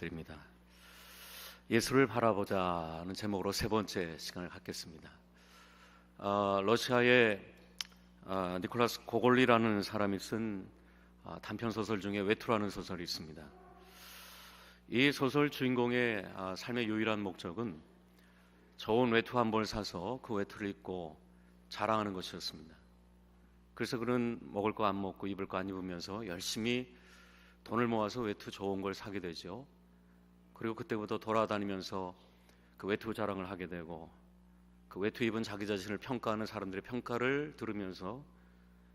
드립니다. 예수를 바라보자는 제목으로 세 번째 시간을 갖겠습니다. 러시아의 니콜라스 고골리라는 사람이 쓴 단편 소설 중에 외투라는 소설이 있습니다. 이 소설 주인공의 삶의 유일한 목적은 좋은 외투 한 벌 사서 그 외투를 입고 자랑하는 것이었습니다. 그래서 그는 먹을 거 안 먹고 입을 거 안 입으면서 열심히 돈을 모아서 외투 좋은 걸 사게 되죠. 그리고 그때부터 돌아다니면서 그 외투 자랑을 하게 되고, 그 외투 입은 자기 자신을 평가하는 사람들의 평가를 들으면서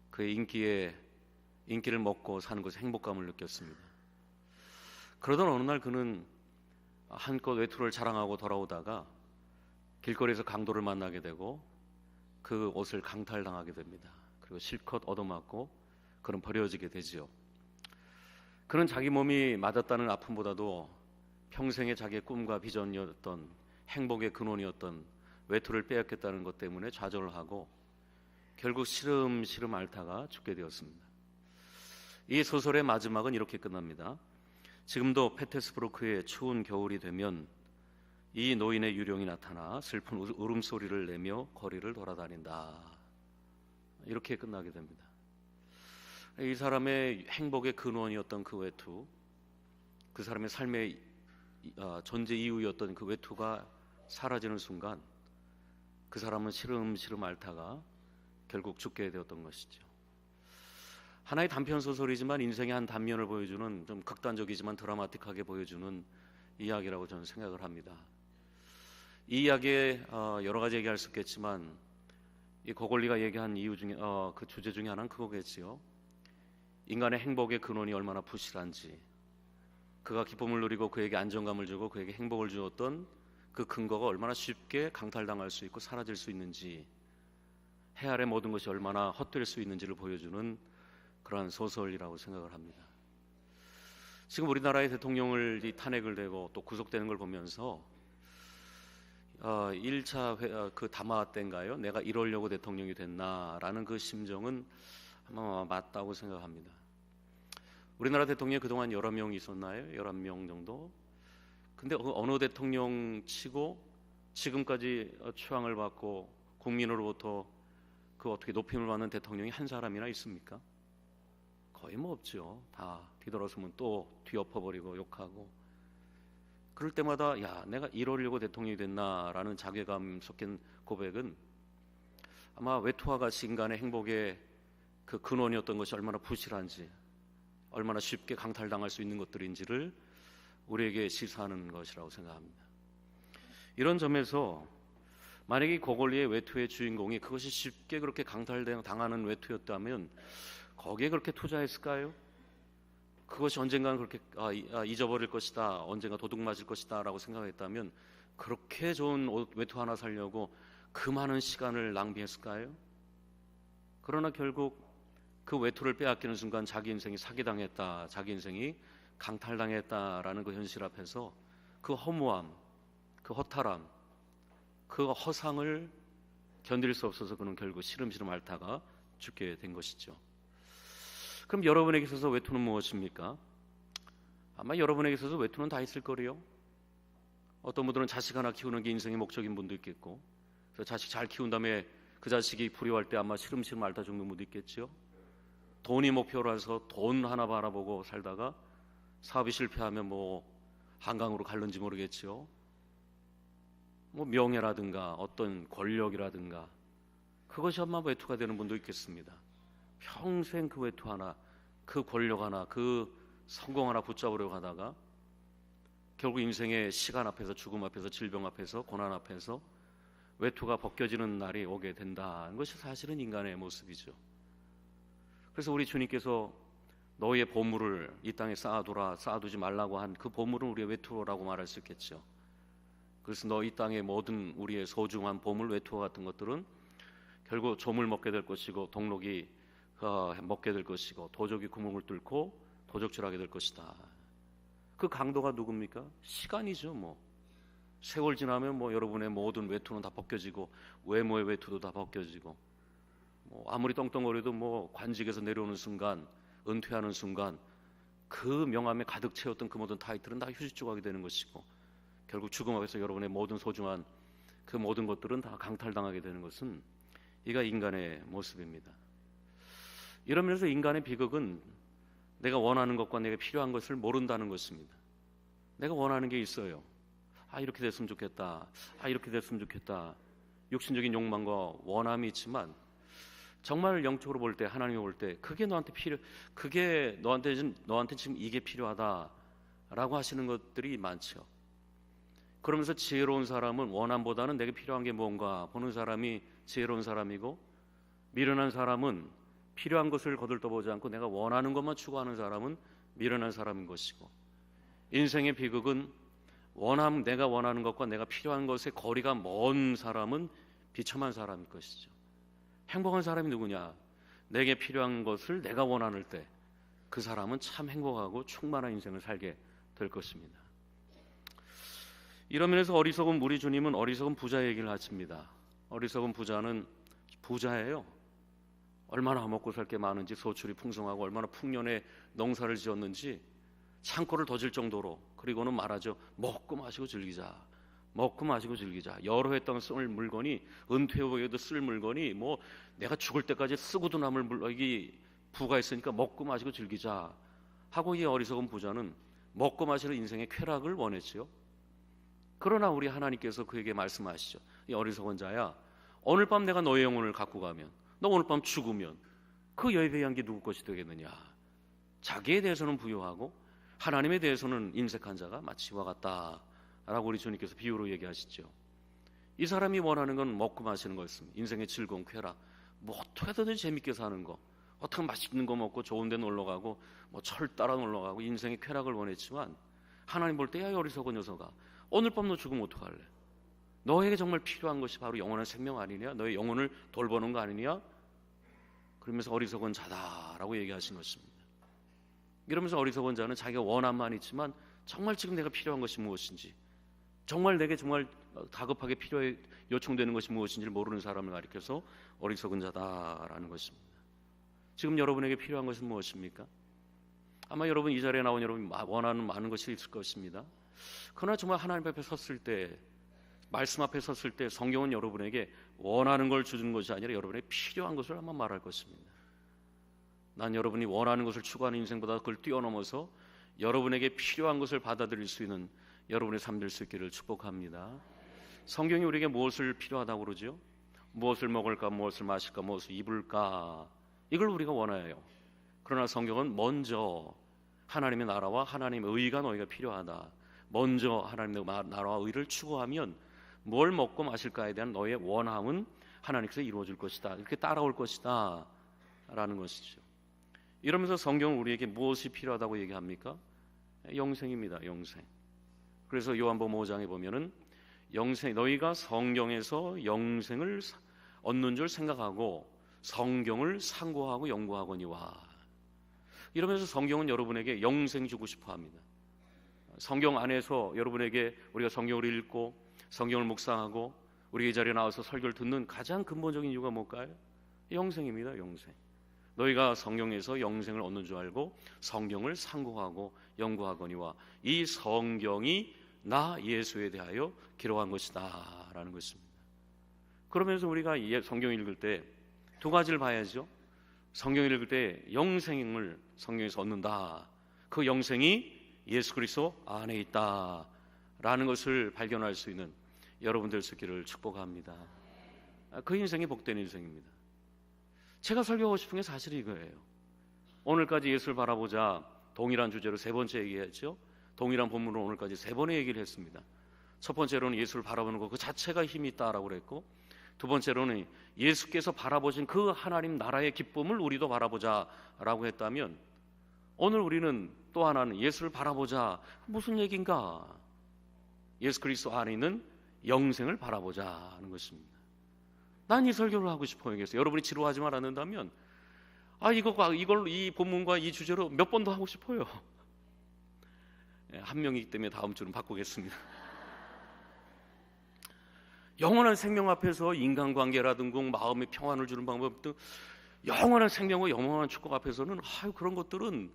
그의 인기를 먹고 사는 것에 행복감을 느꼈습니다. 그러던 어느 날 그는 한껏 외투를 자랑하고 돌아오다가 길거리에서 강도를 만나게 되고 그 옷을 강탈당하게 됩니다. 그리고 실컷 얻어맞고 그는 버려지게 되지요. 그는 자기 몸이 맞았다는 아픔보다도 평생의 자기의 꿈과 비전이었던, 행복의 근원이었던 외투를 빼앗겼다는 것 때문에 좌절을 하고 결국 시름시름 앓다가 죽게 되었습니다. 이 소설의 마지막은 이렇게 끝납니다. 지금도 페테스부르크의 추운 겨울이 되면 이 노인의 유령이 나타나 슬픈 울음소리를 내며 거리를 돌아다닌다. 이렇게 끝나게 됩니다. 이 사람의 행복의 근원이었던 그 외투, 그 사람의 삶의 존재 이유였던 그 외투가 사라지는 순간 그 사람은 시름시름 앓다가 결국 죽게 되었던 것이죠. 하나의 단편 소설이지만 인생의 한 단면을 보여주는, 좀 극단적이지만 드라마틱하게 보여주는 이야기라고 저는 생각을 합니다. 이 이야기에 여러 가지 얘기할 수 있겠지만 이 고골리가 얘기한 이유 중에 그 주제 중에 하나는 그거겠지요. 인간의 행복의 근원이 얼마나 부실한지, 그가 기쁨을 누리고 그에게 안정감을 주고 그에게 행복을 주었던 그 근거가 얼마나 쉽게 강탈당할 수 있고 사라질 수 있는지, 해 아래 모든 것이 얼마나 헛될 수 있는지를 보여주는 그러한 소설이라고 생각을 합니다. 지금 우리나라의 대통령을 탄핵을 되고 또 구속되는 걸 보면서 1차 그 담화 때인가요? 내가 이러려고 대통령이 됐나라는 그 심정은 아마 맞다고 생각합니다. 우리나라 대통령이 그동안 여러 명 있었나요? 11명 정도? 근데 어느 대통령 치고 지금까지 추앙을 받고 국민으로부터 그 어떻게 높임을 받는 대통령이 한 사람이나 있습니까? 거의 뭐 없죠. 다 뒤돌아서면 또 뒤엎어버리고 욕하고. 그럴 때마다 야, 내가 이러려고 대통령이 됐나라는 자괴감 섞인 고백은 아마 외투와 같이 인간의 행복의 그 근원이었던 것이 얼마나 부실한지, 얼마나 쉽게 강탈당할 수 있는 것들인지를 우리에게 시사하는 것이라고 생각합니다. 이런 점에서 만약에 이 고골리의 외투의 주인공이 그것이 쉽게 그렇게 강탈당하는 외투였다면 거기에 그렇게 투자했을까요? 그것이 언젠가는 그렇게 잊어버릴 것이다, 언젠가 도둑 맞을 것이다 라고 생각했다면 그렇게 좋은 외투 하나 사려고 그 많은 시간을 낭비했을까요? 그러나 결국 그 외투를 빼앗기는 순간 자기 인생이 사기당했다, 자기 인생이 강탈당했다라는 그 현실 앞에서 그 허무함, 그 허탈함, 그 허상을 견딜 수 없어서 그는 결국 시름시름 앓다가 죽게 된 것이죠. 그럼 여러분에게 있어서 외투는 무엇입니까? 아마 여러분에게 있어서 외투는 다 있을 거리요. 어떤 분들은 자식 하나 키우는 게 인생의 목적인 분도 있겠고, 그래서 자식 잘 키운 다음에 그 자식이 불효할 때 아마 시름시름 앓다 죽는 분도 있겠죠. 돈이 목표라서 돈 하나 바라보고 살다가 사업이 실패하면 뭐 한강으로 갈는지 모르겠죠. 뭐 명예라든가 어떤 권력이라든가 그것이 아마 외투가 되는 분도 있겠습니다. 평생 그 외투 하나, 그 권력 하나, 그 성공 하나 붙잡으려고 하다가 결국 인생의 시간 앞에서, 죽음 앞에서, 질병 앞에서, 고난 앞에서 외투가 벗겨지는 날이 오게 된다는 것이 사실은 인간의 모습이죠. 그래서 우리 주님께서 너희의 보물을 이 땅에 쌓아두지 말라고 한 그 보물은 우리의 외투라고 말할 수 있겠죠. 그래서 너 이 땅의 모든 우리의 소중한 보물, 외투와 같은 것들은 결국 조물 먹게 될 것이고 동록이 먹게 될 것이고 도적이 구멍을 뚫고 도적질하게 될 것이다. 그 강도가 누굽니까? 시간이죠. 뭐 세월 지나면 뭐 여러분의 모든 외투는 다 벗겨지고 외모의 외투도 다 벗겨지고, 뭐 아무리 떵떵거려도 뭐 관직에서 내려오는 순간, 은퇴하는 순간 그 명함에 가득 채웠던 그 모든 타이틀은 다 휴지 조각이 되는 것이고, 결국 죽음 앞에서 여러분의 모든 소중한 그 모든 것들은 다 강탈당하게 되는 것은 이가 인간의 모습입니다. 이런 면에서 인간의 비극은 내가 원하는 것과 내가 필요한 것을 모른다는 것입니다. 내가 원하는 게 있어요. 이렇게 됐으면 좋겠다. 이렇게 됐으면 좋겠다. 육신적인 욕망과 원함이 있지만 정말 영적으로 볼 때, 하나님이 볼 때 그게 너한테 지금 이게 필요하다라고 하시는 것들이 많죠. 그러면서 지혜로운 사람은 원함보다는 내게 필요한 게 뭔가 보는 사람이 지혜로운 사람이고, 미련한 사람은 필요한 것을 거들떠보지 않고 내가 원하는 것만 추구하는 사람은 미련한 사람인 것이고, 인생의 비극은 내가 원하는 것과 내가 필요한 것의 거리가 먼 사람은 비참한 사람일 것이죠. 행복한 사람이 누구냐? 내게 필요한 것을 내가 원하는 때 그 사람은 참 행복하고 충만한 인생을 살게 될 것입니다. 이런 면에서 어리석은 우리 주님은 어리석은 부자 얘기를 하십니다. 어리석은 부자는 부자예요. 얼마나 먹고 살 게 많은지, 소출이 풍성하고 얼마나 풍년에 농사를 지었는지 창고를 더 질 정도로, 그리고는 말하죠. 먹고 마시고 즐기자. 먹고 마시고 즐기자. 여러 해 동안 쓸 물건이, 은퇴 후에도 쓸 물건이 뭐 내가 죽을 때까지 쓰고도 남을 물건이 부가 있으니까 먹고 마시고 즐기자 하고, 이 어리석은 부자는 먹고 마시는 인생의 쾌락을 원했지요. 그러나 우리 하나님께서 그에게 말씀하시죠. 이 어리석은 자야, 오늘 밤 내가 너의 영혼을 갖고 가면, 너 오늘 밤 죽으면 그 예배한 게 누구 것이 되겠느냐? 자기에 대해서는 부유하고 하나님에 대해서는 인색한 자가 마치 이와 같다라고 우리 주님께서 비유로 얘기하시죠. 이 사람이 원하는 건 먹고 마시는 거였습니다. 인생의 즐거운 쾌락, 뭐 어떻게든 재밌게 사는 거, 어떻게 맛있는 거 먹고 좋은 데 놀러 가고 뭐 철 따라 놀러 가고 인생의 쾌락을 원했지만, 하나님 볼 때 야 어리석은 녀석아, 오늘 밤 너 죽으면 어떡할래? 너에게 정말 필요한 것이 바로 영원한 생명 아니냐? 너의 영혼을 돌보는 거 아니냐? 그러면서 어리석은 자다라고 얘기하신 것입니다. 이러면서 어리석은 자는 자기가 원함만 있지만 정말 지금 내가 필요한 것이 무엇인지, 정말 내게 정말 다급하게 필요해 요청되는 것이 무엇인지를 모르는 사람을 가리켜서 어리석은 자다라는 것입니다. 지금 여러분에게 필요한 것은 무엇입니까? 아마 여러분 이 자리에 나온 여러분이 원하는 많은 것이 있을 것입니다. 그러나 정말 하나님 앞에 섰을 때, 말씀 앞에 섰을 때 성경은 여러분에게 원하는 걸 주는 것이 아니라 여러분에게 필요한 것을 한번 말할 것입니다. 난 여러분이 원하는 것을 추구하는 인생보다 그걸 뛰어넘어서 여러분에게 필요한 것을 받아들일 수 있는 여러분의 삶 될 수 있기를 축복합니다. 성경이 우리에게 무엇을 필요하다고 그러죠? 무엇을 먹을까, 무엇을 마실까, 무엇을 입을까, 이걸 우리가 원해요. 그러나 성경은 먼저 하나님의 나라와 하나님의 의가 너희가 필요하다. 먼저 하나님의 나라와 의를 추구하면 뭘 먹고 마실까에 대한 너의 원함은 하나님께서 이루어질 것이다. 이렇게 따라올 것이다 라는 것이죠. 이러면서 성경은 우리에게 무엇이 필요하다고 얘기합니까? 영생입니다. 영생. 그래서 요한복음 5장에 보면은 너희가 성경에서 영생을 얻는 줄 생각하고 성경을 상고하고 연구하거니와. 이러면서 성경은 여러분에게 영생 주고 싶어 합니다. 성경 안에서 여러분에게 우리가 성경을 읽고 성경을 묵상하고 우리 이 자리에 나와서 설교를 듣는 가장 근본적인 이유가 뭘까요? 영생입니다. 영생. 너희가 성경에서 영생을 얻는 줄 알고 성경을 상고하고 연구하거니와 이 성경이 나 예수에 대하여 기록한 것이다 라는 것입니다. 그러면서 우리가 성경을 읽을 때 두 가지를 봐야죠. 성경을 읽을 때 영생을 성경에서 얻는다. 그 영생이 예수 그리스도 안에 있다라는 것을 발견할 수 있는 여러분들 수 있기를 축복합니다. 그 인생이 복된 인생입니다. 제가 설교하고 싶은 게 사실 이거예요. 오늘까지 예수를 바라보자 동일한 주제로 세 번째 얘기했죠. 동일한 본문으로 오늘까지 세 번의 얘기를 했습니다. 첫 번째로는 예수를 바라보는 것 그 자체가 힘이 있다라고 그랬고, 두 번째로는 예수께서 바라보신 그 하나님 나라의 기쁨을 우리도 바라보자라고 했다면, 오늘 우리는 또 하나는 예수를 바라보자. 무슨 얘기인가? 예수 그리스도 안에 있는 영생을 바라보자는 것입니다. 난 이 설교를 하고 싶어요. 그래서 여러분이 지루하지만 않는다면 이걸 이 본문과 이 주제로 몇 번 더 하고 싶어요. 한 명이기 때문에 다음 주는 바꾸겠습니다. 영원한 생명 앞에서 인간관계라든가 마음의 평안을 주는 방법 등 영원한 생명과 영원한 축복 앞에서는 그런 것들은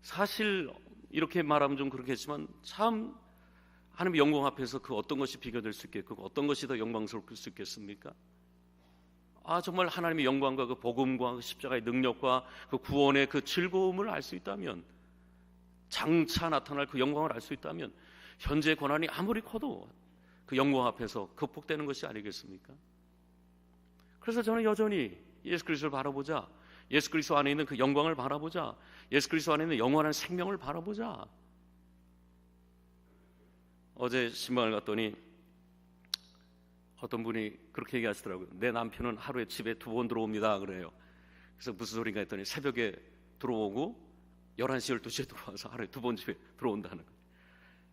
사실 이렇게 말하면 좀 그렇겠지만 참 하나님의 영광 앞에서 그 어떤 것이 비교될 수 있겠고 어떤 것이 더 영광스러울 수 있겠습니까? 정말 하나님의 영광과 그 복음과 그 십자가의 능력과 그 구원의 그 즐거움을 알 수 있다면, 장차 나타날 그 영광을 알 수 있다면 현재의 고난이 아무리 커도 그 영광 앞에서 극복되는 것이 아니겠습니까? 그래서 저는 여전히 예수 그리스도를 바라보자, 예수 그리스도 안에 있는 그 영광을 바라보자, 예수 그리스도 안에 있는 영원한 생명을 바라보자. 어제 신방을 갔더니 어떤 분이 그렇게 얘기하시더라고요. 내 남편은 하루에 집에 2번 들어옵니다 그래요. 그래서 무슨 소린가 했더니 새벽에 들어오고 11시, 12시에 들어와서 하루에 2번 집에 들어온다는 거예요.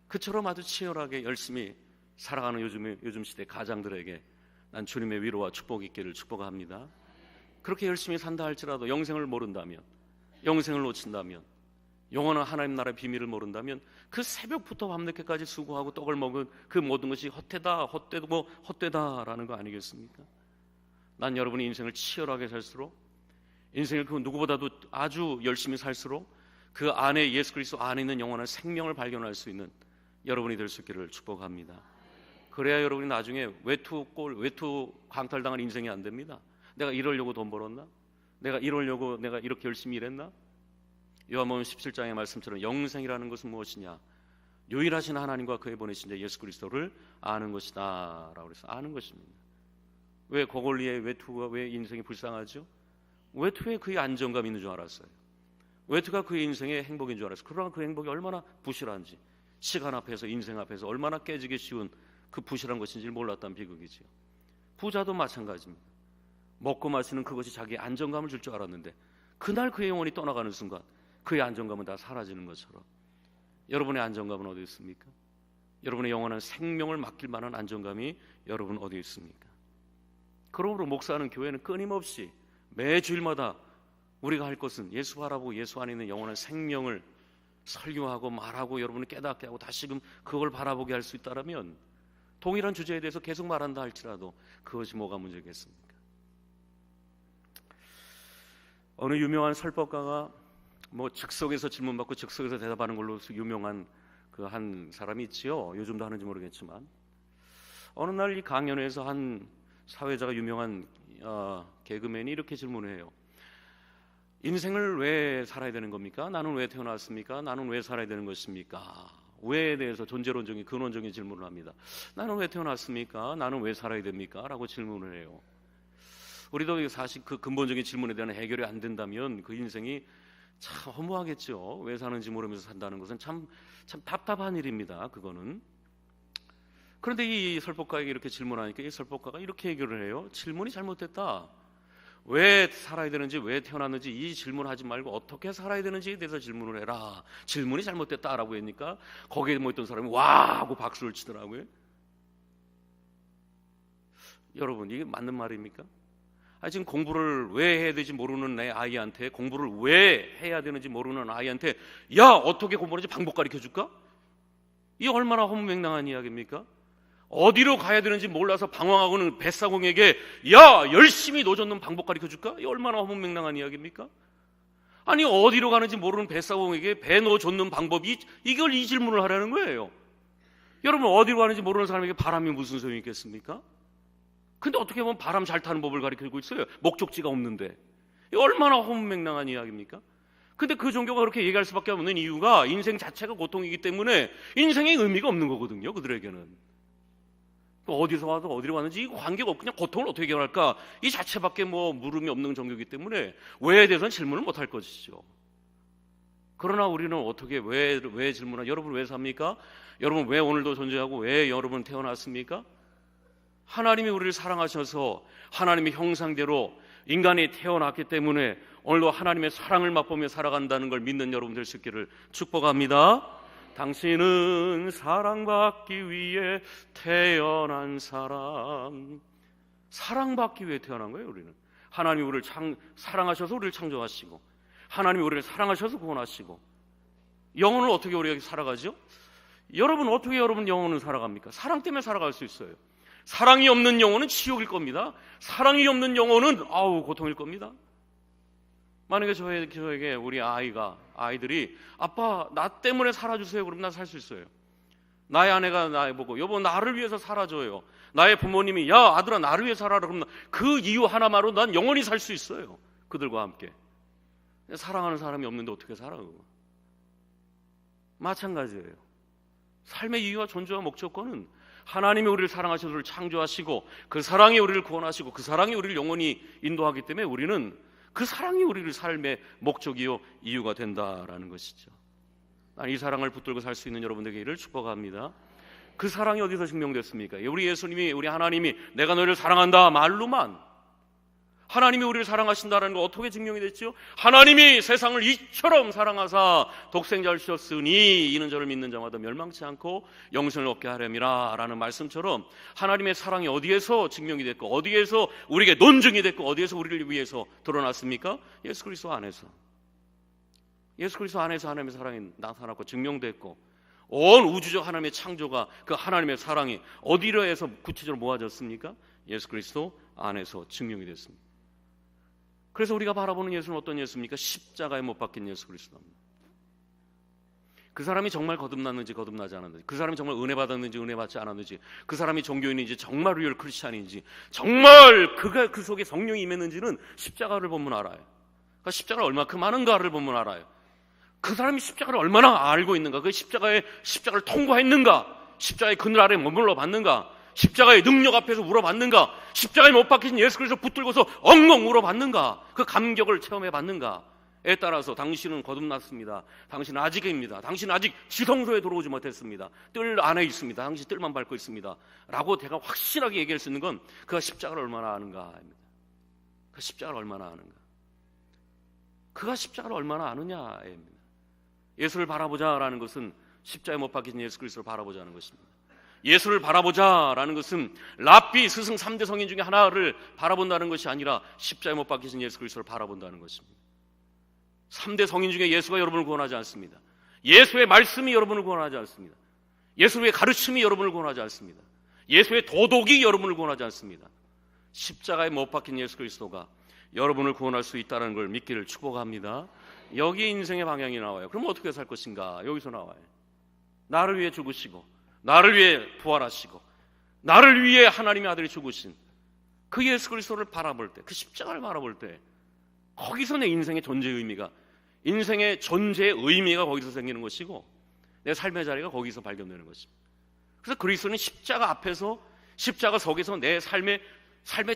그처럼 아주 치열하게 열심히 살아가는 요즘 시대 가장들에게 난 주님의 위로와 축복이 있기를 축복합니다. 그렇게 열심히 산다 할지라도 영생을 모른다면, 영생을 놓친다면, 영원한 하나님 나라의 비밀을 모른다면 그 새벽부터 밤늦게까지 수고하고 떡을 먹은 그 모든 것이 헛되다라는 거 아니겠습니까? 난 여러분이 인생을 치열하게 살수록, 인생을 그 누구보다도 아주 열심히 살수록 그 안에 예수 그리스도 안에 있는 영원한 생명을 발견할 수 있는 여러분이 될 수 있기를 축복합니다. 그래야 여러분이 나중에 외투 강탈당한 인생이 안 됩니다. 내가 이러려고 돈 벌었나? 내가 이러려고 내가 이렇게 열심히 일했나? 요한복음 17장의 말씀처럼 영생이라는 것은 무엇이냐? 유일하신 하나님과 그의 보내신 자 예수 그리스도를 아는 것이다 라고 해서 아는 것입니다. 왜 고골리의 외투가 왜 인생이 불쌍하죠? 외투에 그의 안정감이 있는 줄 알았어요. 외투가 그의 인생의 행복인 줄 알았어요. 그러나 그 행복이 얼마나 부실한지, 시간 앞에서, 인생 앞에서 얼마나 깨지기 쉬운 그 부실한 것인지 몰랐던 비극이지요. 부자도 마찬가지입니다. 먹고 마시는 그것이 자기의 안정감을 줄 줄 알았는데 그날 그의 영혼이 떠나가는 순간 그의 안정감은 다 사라지는 것처럼 여러분의 안정감은 어디 있습니까? 여러분의 영원한 생명을 맡길 만한 안정감이 여러분 어디 있습니까? 그러므로 목사하는 교회는 끊임없이 매주일마다 우리가 할 것은 예수 바라보고 예수 안에 있는 영원한 생명을 설교하고 말하고 여러분을 깨닫게 하고 다시금 그걸 바라보게 할 수 있다면 동일한 주제에 대해서 계속 말한다 할지라도 그것이 뭐가 문제겠습니까? 어느 유명한 설법가가 즉석에서 질문받고 즉석에서 대답하는 걸로 유명한 그 한 사람이 있지요. 요즘도 하는지 모르겠지만 어느 날 이 강연회에서 한 사회자가 유명한 개그맨이 이렇게 질문을 해요. 인생을 왜 살아야 되는 겁니까? 나는 왜 태어났습니까? 나는 왜 살아야 되는 것입니까? 왜에 대해서 존재론적인 근원적인 질문을 합니다. 나는 왜 태어났습니까? 나는 왜 살아야 됩니까? 라고 질문을 해요. 우리도 사실 그 근본적인 질문에 대한 해결이 안 된다면 그 인생이 참 허무하겠죠. 왜 사는지 모르면서 산다는 것은 참 답답한 일입니다. 그거는. 그런데 이 설법가에게 이렇게 질문하니까 이 설법가가 이렇게 얘기를 해요. 질문이 잘못됐다. 왜 살아야 되는지, 왜 태어났는지 이 질문하지 말고 어떻게 살아야 되는지에 대해서 질문을 해라. 질문이 잘못됐다라고 하니까 거기에 있던 사람이 와 하고 박수를 치더라고요. 여러분, 이게 맞는 말입니까? 지금 공부를 왜 해야 되는지 모르는 내 아이한테, 공부를 왜 해야 되는지 모르는 아이한테 야, 어떻게 공부하는지 방법 가르쳐줄까? 이게 얼마나 허무맹랑한 이야기입니까? 어디로 가야 되는지 몰라서 방황하고는 뱃사공에게 야, 열심히 노젓는 방법 가르쳐줄까? 이게 얼마나 허무맹랑한 이야기입니까? 아니, 어디로 가는지 모르는 뱃사공에게 배 노젓는 방법이, 이걸 이 질문을 하라는 거예요. 여러분, 어디로 가는지 모르는 사람에게 바람이 무슨 소용이 있겠습니까? 근데 어떻게 보면 바람 잘 타는 법을 가르치고 있어요. 목적지가 없는데. 이게 얼마나 허무맹랑한 이야기입니까? 근데 그 종교가 그렇게 얘기할 수밖에 없는 이유가 인생 자체가 고통이기 때문에 인생의 의미가 없는 거거든요. 그들에게는. 어디서 와서 어디로 왔는지 이 관계가 없고 그냥 고통을 어떻게 해결할까? 이 자체밖에 물음이 없는 종교이기 때문에 왜에 대해서는 질문을 못할 것이죠. 그러나 우리는 어떻게 왜 질문하? 여러분 왜 삽니까? 여러분 왜 오늘도 존재하고 왜 여러분 태어났습니까? 하나님이 우리를 사랑하셔서 하나님의 형상대로 인간이 태어났기 때문에 오늘도 하나님의 사랑을 맛보며 살아간다는 걸 믿는 여러분 될 수 있기를 축복합니다. 당신은 사랑받기 위해 태어난 사람. 사랑받기 위해 태어난 거예요. 우리는 하나님이 우리를 사랑하셔서 우리를 창조하시고 하나님이 우리를 사랑하셔서 구원하시고 영혼을 어떻게 우리가 살아가죠? 여러분 어떻게 여러분 영혼을 살아갑니까? 사랑 때문에 살아갈 수 있어요. 사랑이 없는 영혼은 지옥일 겁니다. 사랑이 없는 영혼은 고통일 겁니다. 만약에 저에게 우리 아이들이 아빠 나 때문에 살아주세요 그러면 나 살 수 있어요. 나의 아내가 나를 보고 여보 나를 위해서 살아줘요. 나의 부모님이 야 아들아 나를 위해 살아라 그러면 그 이유 하나만으로 난 영원히 살 수 있어요. 그들과 함께. 사랑하는 사람이 없는데 어떻게 살아? 마찬가지예요. 삶의 이유와 존재와 목적권은 하나님이 우리를 사랑하셔서 우리를 창조하시고 그 사랑이 우리를 구원하시고 그 사랑이 우리를 영원히 인도하기 때문에 우리는 그 사랑이 우리를 삶의 목적이요 이유가 된다라는 것이죠. 난 이 사랑을 붙들고 살 수 있는 여러분들에게 축복합니다. 그 사랑이 어디서 증명됐습니까? 우리 예수님이 우리 하나님이 내가 너를 사랑한다 말로만 하나님이 우리를 사랑하신다는 거 어떻게 증명이 됐죠? 하나님이 세상을 이처럼 사랑하사 독생자를 주셨으니 이는 저를 믿는 자마다 멸망치 않고 영생을 얻게 하려니라 라는 말씀처럼 하나님의 사랑이 어디에서 증명이 됐고 어디에서 우리에게 논증이 됐고 어디에서 우리를 위해서 드러났습니까? 예수 그리스도 안에서. 예수 그리스도 안에서 하나님의 사랑이 나타났고 증명됐고 온 우주적 하나님의 창조가 그 하나님의 사랑이 어디로 해서 구체적으로 모아졌습니까? 예수 그리스도 안에서 증명이 됐습니다. 그래서 우리가 바라보는 예수는 어떤 예수입니까? 십자가에 못 박힌 예수 그리스도입니다. 그 사람이 정말 거듭났는지 거듭나지 않았는지, 그 사람이 정말 은혜 받았는지 은혜 받지 않았는지, 그 사람이 종교인인지 정말 리얼 크리스찬인지, 정말 그가 그 속에 성령이 임했는지는 십자가를 보면 알아요. 그러니까 십자가가 얼마큼 많은가를 보면 알아요. 그 사람이 십자가를 얼마나 알고 있는가, 그 십자가를 통과했는가, 십자가의 그늘 아래 머물러 봤는가, 십자가의 능력 앞에서 울어봤는가, 십자가에 못 박히신 예수 그리스도 붙들고서 엉엉 울어봤는가, 그 감격을 체험해봤는가에 따라서 당신은 거듭났습니다. 당신은 아직입니다. 당신은 아직 지성소에 들어오지 못했습니다. 뜰 안에 있습니다. 당신 뜰만 밟고 있습니다. 라고 제가 확실하게 얘기할 수 있는 건 그가 십자가를 얼마나 아는가입니다. 그 십자가를 얼마나 아는가. 그가 십자가를 얼마나 아느냐입니다. 예수를 바라보자라는 것은 십자가에 못 박히신 예수 그리스도를 바라보자는 것입니다. 예수를 바라보자라는 것은 랍비 스승 3대 성인 중에 하나를 바라본다는 것이 아니라 십자가에 못 박히신 예수 그리스도를 바라본다는 것입니다. 3대 성인 중에 예수가 여러분을 구원하지 않습니다. 예수의 말씀이 여러분을 구원하지 않습니다. 예수의 가르침이 여러분을 구원하지 않습니다. 예수의 도덕이 여러분을 구원하지 않습니다. 십자가에 못 박힌 예수 그리스도가 여러분을 구원할 수 있다는 걸 믿기를 축복합니다. 여기에 인생의 방향이 나와요. 그럼 어떻게 살 것인가? 여기서 나와요. 나를 위해 죽으시고 나를 위해 부활하시고 나를 위해 하나님의 아들이 죽으신 그 예수 그리스도를 바라볼 때, 그 십자가를 바라볼 때 거기서 내 인생의 존재의 의미가, 인생의 존재의 의미가 거기서 생기는 것이고 내 삶의 자리가 거기서 발견되는 것입니다. 그래서 그리스도는 십자가 앞에서, 십자가 속에서 내 삶의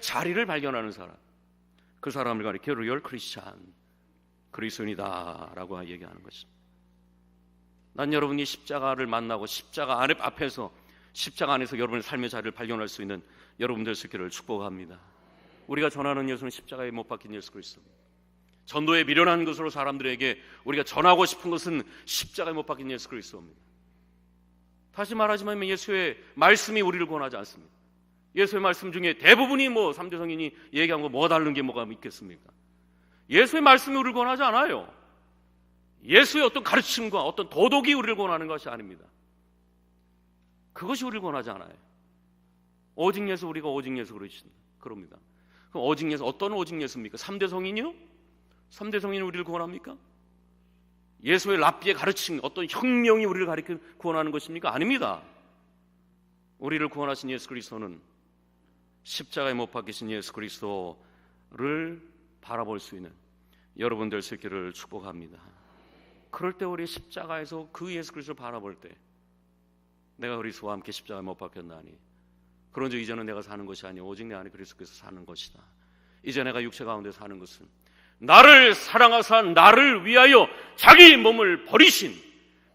자리를 발견하는 사람, 그 사람을 가리켜 리얼 크리스찬, 그리스도인이다 라고 얘기하는 것입니다. 난 여러분이 십자가를 만나고 십자가 앞에서, 십자가 안에서 여러분의 삶의 자리를 발견할 수 있는 여러분들 수 있기를 축복합니다. 우리가 전하는 예수는 십자가에 못 박힌 예수 그리스도입니다. 전도에 미련한 것으로 사람들에게 우리가 전하고 싶은 것은 십자가에 못 박힌 예수 그리스도입니다. 다시 말하지만 예수의 말씀이 우리를 권하지 않습니다. 예수의 말씀 중에 대부분이 3대 성인이 얘기한 거 뭐가 다른 게 뭐가 있겠습니까? 예수의 말씀이 우리를 권하지 않아요. 예수의 어떤 가르침과 어떤 도덕이 우리를 권하는 것이 아닙니다. 그것이 우리를 권하지 않아요. 오직 예수, 우리가 오직 예수 그럽니다. 그럼 오직 예수, 어떤 오직 예수입니까? 3대 성인이요? 3대 성인이 우리를 구원합니까? 예수의 랍비의 가르침, 어떤 혁명이 우리를 가르쳐 구원하는 것입니까? 아닙니다. 우리를 구원하신 예수 그리스도는 십자가에 못 박히신 예수 그리스도를 바라볼 수 있는 여러분들 수 있기를 축복합니다. 그럴 때 우리 십자가에서 그 예수 그리스도를 바라볼 때 내가 그리스도와 함께 십자가에 못 박혔나니 그런즉 이제는 내가 사는 것이 아니오 오직 내 안에 그리스도께서 사는 것이다. 이제 내가 육체 가운데 사는 것은 나를 사랑하사 나를 위하여 자기 몸을 버리신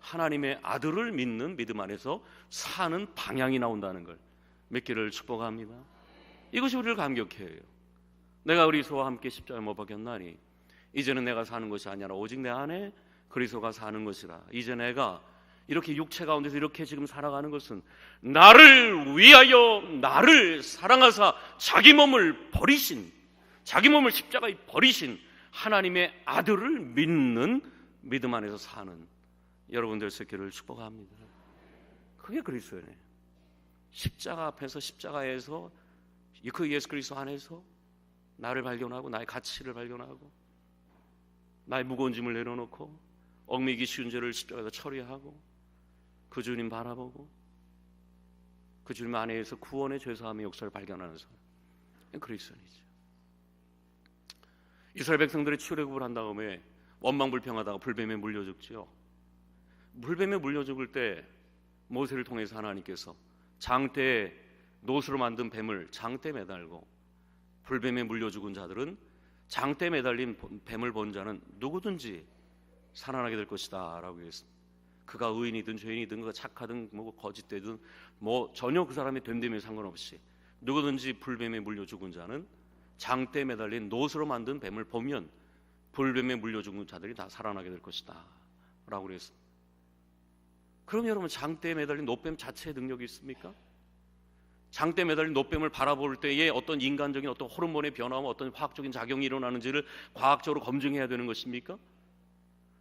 하나님의 아들을 믿는 믿음 안에서 사는 방향이 나온다는 걸 믿기를 축복합니다. 이것이 우리를 감격해 해요. 내가 그리스도와 함께 십자가에 못 박혔나니 이제는 내가 사는 것이 아니라 오직 내 안에 그리스도가 사는 것이라. 이제 내가 이렇게 육체 가운데서 이렇게 지금 살아가는 것은 나를 위하여 나를 사랑하사 자기 몸을 버리신, 자기 몸을 십자가에 버리신 하나님의 아들을 믿는 믿음 안에서 사는 여러분들 새끼를 축복합니다. 그게 그리스도예요. 십자가 앞에서, 십자가에서 그 예수 그리스도 안에서 나를 발견하고 나의 가치를 발견하고 나의 무거운 짐을 내려놓고 얽매이기 쉬운 죄를 십자가에서 처리하고 그 주님 바라보고 그 주님 안에서 구원의 죄사함의 역사를 발견하는 사람, 그리스도인이죠. 이스라엘 백성들이 출애굽을 한 다음에 원망불평하다가 불뱀에 물려 죽죠. 불뱀에 물려 죽을 때 모세를 통해서 하나님께서 장대에 노수로 만든 뱀을 장대에 매달고, 불뱀에 물려 죽은 자들은 장대에 매달린 뱀을 본 자는 누구든지 살아나게 될 것이다 라고 했습니다. 그가 의인이든 죄인이든 그가 착하든 뭐 거짓되든 뭐 전혀 그 사람의 됨됨에 상관없이 누구든지 불뱀에 물려 죽은 자는 장대에 매달린 노수로 만든 뱀을 보면 불뱀에 물려 죽은 자들이 다 살아나게 될 것이다 라고 그랬습니다. 그럼 여러분, 장대에 매달린 노뱀 자체의 능력이 있습니까? 장대에 매달린 노뱀을 바라볼 때에 어떤 인간적인 어떤 호르몬의 변화와 어떤 화학적인 작용이 일어나는지를 과학적으로 검증해야 되는 것입니까?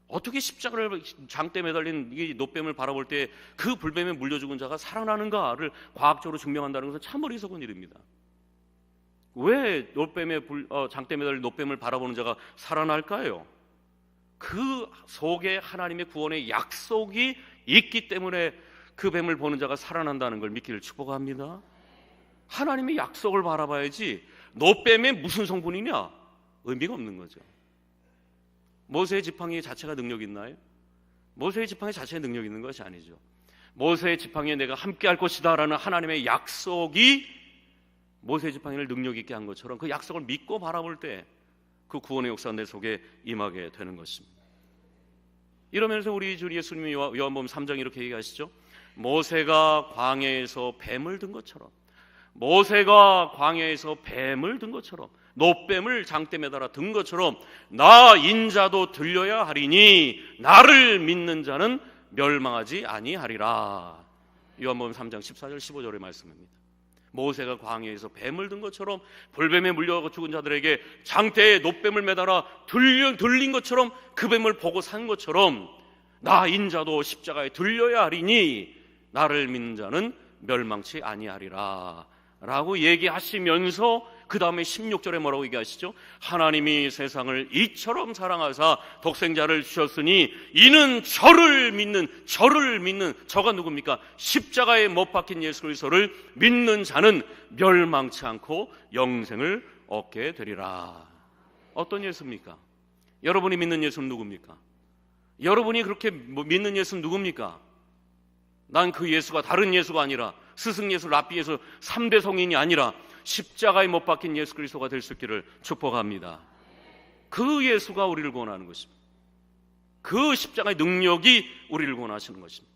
어떻게 십자가를 장대에 매달린 이 노뱀을 바라볼 때 그 불뱀에 물려 죽은 자가 살아나는가를 과학적으로 증명한다는 것은 참 어리석은 일입니다. 왜 장대에 매달린 노뱀을 바라보는 자가 살아날까요? 그 속에 하나님의 구원의 약속이 있기 때문에 그 뱀을 보는 자가 살아난다는 걸 믿기를 축복합니다. 하나님의 약속을 바라봐야지 노뱀에 무슨 성분이냐? 의미가 없는 거죠. 모세의 지팡이 자체가 능력이 있나요? 모세의 지팡이 자체에 능력이 있는 것이 아니죠. 모세의 지팡이에 내가 함께 할 것이다 라는 하나님의 약속이 모세의 지팡이를 능력 있게 한 것처럼 그 약속을 믿고 바라볼 때 그 구원의 역사가 내 속에 임하게 되는 것입니다. 이러면서 우리 주 예수님이 요한복음 3장 이렇게 얘기하시죠. 모세가 광야에서 뱀을 든 것처럼, 모세가 광야에서 뱀을 든 것처럼, 노뱀을 장대 매달아 든 것처럼 나 인자도 들려야 하리니 나를 믿는 자는 멸망하지 아니하리라. 요한복음 3장 14절 15절의 말씀입니다. 모세가 광야에서 뱀을 든 것처럼 불뱀에 물려 죽은 자들에게 장대에 노뱀을 매달아 들린 것처럼 그 뱀을 보고 산 것처럼 나 인자도 십자가에 들려야 하리니 나를 믿는 자는 멸망치 아니하리라 라고 얘기하시면서 그 다음에 16절에 뭐라고 얘기하시죠? 하나님이 세상을 이처럼 사랑하사 독생자를 주셨으니 이는 저를 믿는 저가 누굽니까? 십자가에 못 박힌 예수 그리스도를 믿는 자는 멸망치 않고 영생을 얻게 되리라. 어떤 예수입니까? 여러분이 믿는 예수는 누굽니까? 여러분이 그렇게 믿는 예수는 누굽니까? 난 그 예수가 다른 예수가 아니라 스승 예수, 랍비 예수 3대 성인이 아니라 십자가에 못 박힌 예수 그리스도가 될 수 있기를 축복합니다. 그 예수가 우리를 구원하는 것입니다. 그 십자가의 능력이 우리를 구원하시는 것입니다.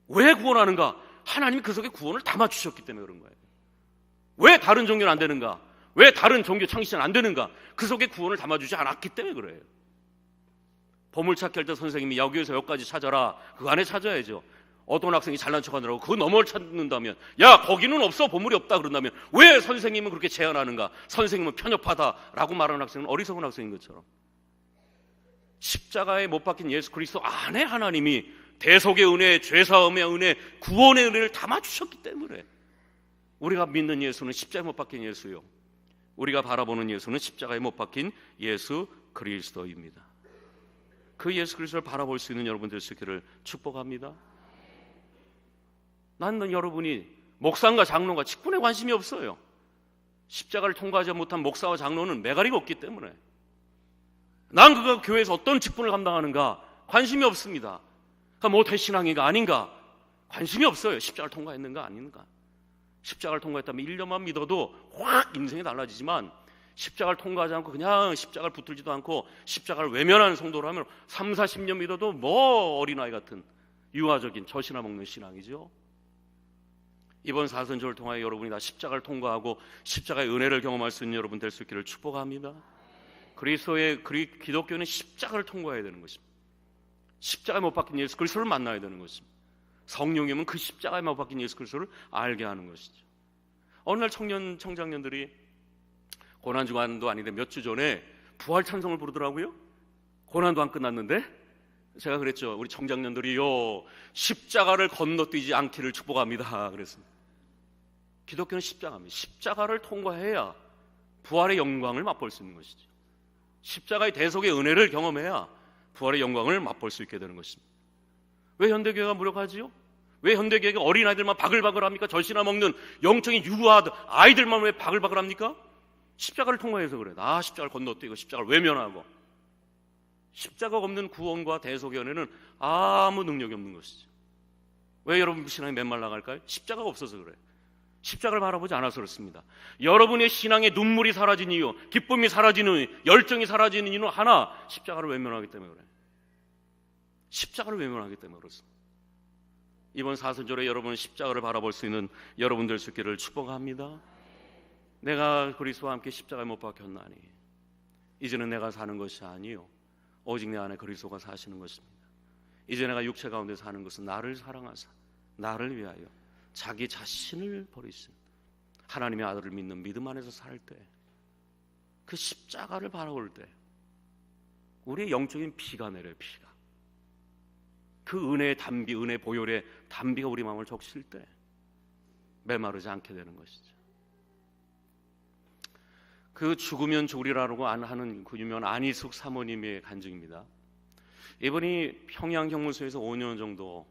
왜 구원하는가? 하나님이 그 속에 구원을 담아주셨기 때문에 그런 거예요. 왜 다른 종교는 안 되는가? 왜 다른 종교 창시는 안 되는가? 그 속에 구원을 담아주지 않았기 때문에 그래요. 보물찾기 할 때 선생님이 여기에서 여기까지 찾아라, 그 안에 찾아야죠. 어떤 학생이 잘난 척하느라고 그 너머를 찾는다면, 야 거기는 없어, 보물이 없다 그런다면 왜 선생님은 그렇게 제안하는가? 선생님은 편협하다라고 말하는 학생은 어리석은 학생인 것처럼 십자가에 못 박힌 예수 그리스도 안에 하나님이 대속의 은혜, 죄사함의 은혜, 구원의 은혜를 담아주셨기 때문에 우리가 믿는 예수는 십자가에 못 박힌 예수요, 우리가 바라보는 예수는 십자가에 못 박힌 예수 그리스도입니다. 그 예수 그리스도를 바라볼 수 있는 여러분 될 수 있기를 축복합니다. 나는 여러분이 목사과 장로가 직분에 관심이 없어요. 십자가를 통과하지 못한 목사와 장로는 매가리가 없기 때문에 난 그가 교회에서 어떤 직분을 감당하는가 관심이 없습니다. 그러니까 뭐 대신앙인가 아닌가 관심이 없어요. 십자가를 통과했는가 아닌가. 십자가를 통과했다면 1년만 믿어도 확 인생이 달라지지만 십자가를 통과하지 않고 그냥 십자가를 붙들지도 않고 십자가를 외면하는 성도를 하면 3, 40년 믿어도 뭐 어린아이 같은 유아적인 젖이나 먹는 신앙이죠. 이번 사순절을 통하여 여러분이 다 십자가를 통과하고 십자가의 은혜를 경험할 수 있는 여러분 될 수 있기를 축복합니다. 기독교는 십자가를 통과해야 되는 것입니다. 십자가에 못 박힌 예수 그리스도를 만나야 되는 것입니다. 성령님은 그 십자가에 못 박힌 예수 그리스도를 알게 하는 것이죠. 어느 날 청장년들이 고난주간도 아닌데 몇 주 전에 부활 찬송을 부르더라고요. 고난도 안 끝났는데 제가 그랬죠. 우리 청장년들이요 십자가를 건너뛰지 않기를 축복합니다 그랬습니다. 기독교는 십자가입니다. 십자가를 통과해야 부활의 영광을 맛볼 수 있는 것이죠. 십자가의 대속의 은혜를 경험해야 부활의 영광을 맛볼 수 있게 되는 것입니다. 왜 현대교회가 무력하지요? 왜 현대교회가 어린아이들만 바글바글합니까? 젖이나 먹는 영적인 유아 아이들만 왜 바글바글합니까? 십자가를 통과해서 그래. 십자가를 건너뛰고 십자가를 외면하고. 십자가가 없는 구원과 대속의 은혜는 아무 능력이 없는 것이죠. 왜 여러분 신앙이 맨말라갈까요? 십자가가 없어서 그래요. 십자가를 바라보지 않아서 그렇습니다. 여러분의 신앙의 눈물이 사라진 이유, 기쁨이 사라지는 이유, 열정이 사라지는 이유는 하나, 십자가를 외면하기 때문에 그래요. 십자가를 외면하기 때문에 그렇습니다. 이번 사순절에 여러분 십자가를 바라볼 수 있는 여러분 될 수 있기를 축복합니다. 내가 그리스도와 함께 십자가에 못 박혔나니 이제는 내가 사는 것이 아니요 오직 내 안에 그리스도가 사시는 것입니다. 이제 내가 육체 가운데 사는 것은 나를 사랑하사 나를 위하여 자기 자신을 버리신 하나님의 아들을 믿는 믿음 안에서 살 때, 그 십자가를 바라볼 때 우리의 영적인 피가 내려요. 피가. 그 은혜의 담비, 은혜 보혈의 담비가 우리 마음을 적실 때 메마르지 않게 되는 것이죠. 그 죽으면 죽으리라고 하는 그 유명한 안희숙 사모님의 간증입니다. 이분이 평양 형무소에서 5년 정도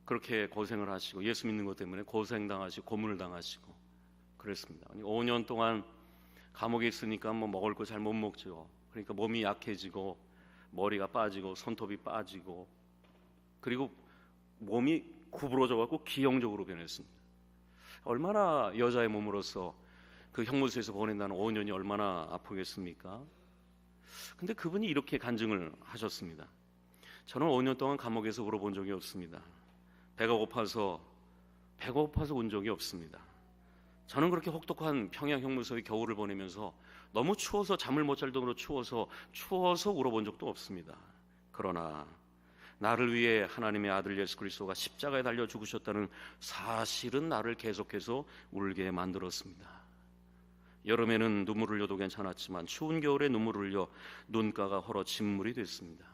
그렇게 고생을 하시고 예수 믿는 것 때문에 고생당하시고 고문을 당하시고 그랬습니다. 5년 동안 감옥에 있으니까 뭐 먹을 거 잘 못 먹죠. 그러니까 몸이 약해지고 머리가 빠지고 손톱이 빠지고 그리고 몸이 구부러져 갖고 기형적으로 변했습니다. 얼마나 여자의 몸으로서 그 형무소에서 보낸다는 5년이 얼마나 아프겠습니까? 근데 그분이 이렇게 간증을 하셨습니다. 저는 5년 동안 감옥에서 울어본 적이 없습니다. 배가 고파서 운 적이 없습니다. 저는 그렇게 혹독한 평양 형무소의 겨울을 보내면서 너무 추워서 잠을 못 잘 정도로 추워서 울어본 적도 없습니다. 그러나 나를 위해 하나님의 아들 예수 그리스도가 십자가에 달려 죽으셨다는 사실은 나를 계속해서 울게 만들었습니다. 여름에는 눈물을 흘려도 괜찮았지만 추운 겨울에 눈물을 흘려 눈가가 헐어 진물이 됐습니다.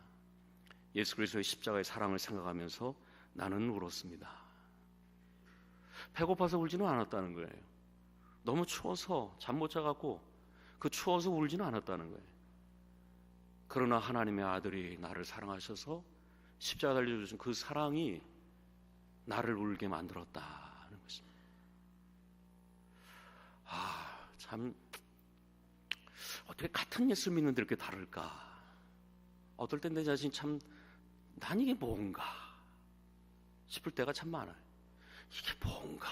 예수 그리스도의 십자가의 사랑을 생각하면서 나는 울었습니다. 배고파서 울지는 않았다는 거예요. 너무 추워서 잠 못 자갖고 그 추워서 울지는 않았다는 거예요. 그러나 하나님의 아들이 나를 사랑하셔서 십자가 달려주신 그 사랑이 나를 울게 만들었다는 것입니다. 참 어떻게 같은 예수 믿는데 이렇게 다를까? 어떨 땐 내 자신 참 난 이게 뭔가 싶을 때가 참 많아요. 이게 뭔가